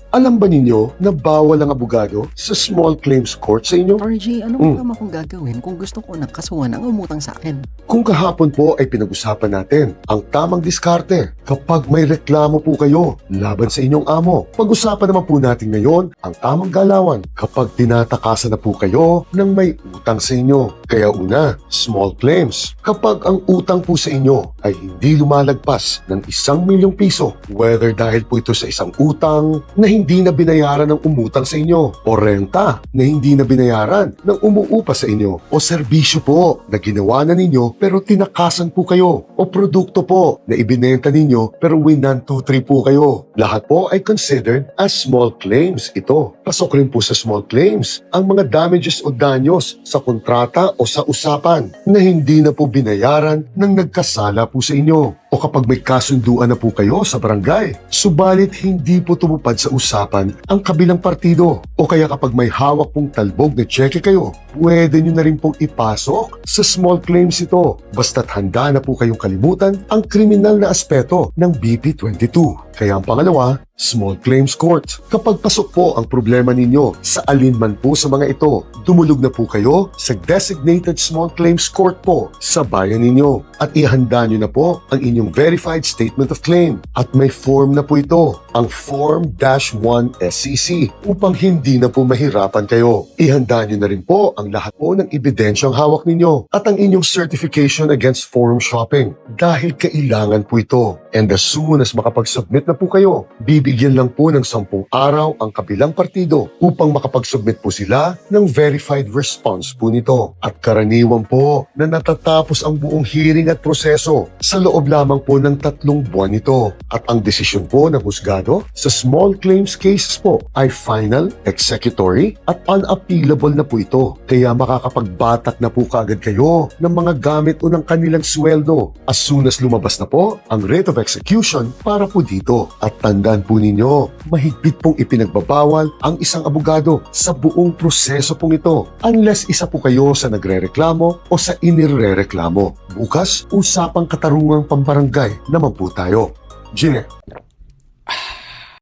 Alam ba ninyo na bawal ang abogado sa small claims court sa inyo? RJ, anong tama kong gagawin kung gusto ko nakasuhan ang umutang sa akin? Kung kahapon po ay pinag-usapan natin ang tamang diskarte kapag may reklamo po kayo laban sa inyong amo. Pag-usapan naman po natin ngayon ang tamang galawan kapag tinatakasan na po kayo ng may utang sa inyo. Kaya una, small claims. Kapag ang utang po sa inyo ay hindi lumalagpas ng 1,000,000 piso, whether dahil po ito sa isang utang na hindi na binayaran ng umutang sa inyo, o renta na hindi na binayaran ng umuupa sa inyo, o serbisyo po na ginawa na ninyo pero tinakasan po kayo, o produkto po na ibinenta ninyo pero winan 2-3 po kayo. Lahat po ay considered as small claims ito. Pasok rin po sa small claims ang mga damages o danyos sa kontrata o sa usapan na hindi na po binayaran ng nagkasala po sa inyo, o kapag may kasunduan na po kayo sa barangay, subalit hindi po tumupad sa usapan ang kabilang partido, o kaya kapag may hawak pong talbog na cheque kayo, pwede nyo na rin pong ipasok sa small claims ito, basta't handa na po kayong kalimutan ang kriminal na aspeto ng BP22. Kaya ang pangalawa, small claims court. Kapag pasok po ang problema ninyo sa alinman po sa mga ito, dumulog na po kayo sa designated small claims court po sa bayan ninyo, at ihanda nyo na po ang inyong verified statement of claim, at may form na po ito, ang Form-1 SCC, upang hindi na po mahirapan kayo. Ihanda nyo na rin po ang lahat po ng ebidensyang hawak ninyo at ang inyong certification against forum shopping, dahil kailangan po ito. And as soon as makapag-submit na po kayo, bibigyan lang po ng 10 araw ang kabilang partido upang makapag-submit po sila ng verified response po nito. At karaniwan po na natatapos ang buong hearing at proseso sa loob lamang po ng 3 buwan nito. At ang desisyon po ng husgado sa small claims cases po ay final, executory at unappealable na po ito. Kaya makakapagbatak na po kaagad kayo ng mga gamit o ng kanilang sweldo as soon as lumabas na po ang writ of execution para po dito. At tandaan po ninyo, mahigpit pong ipinagbabawal ang isang abogado sa buong proseso pong ito unless isa po kayo sa nagrereklamo o sa inirereklamo. Bukas, usapang katarungang pambarangay naman po tayo. Gine.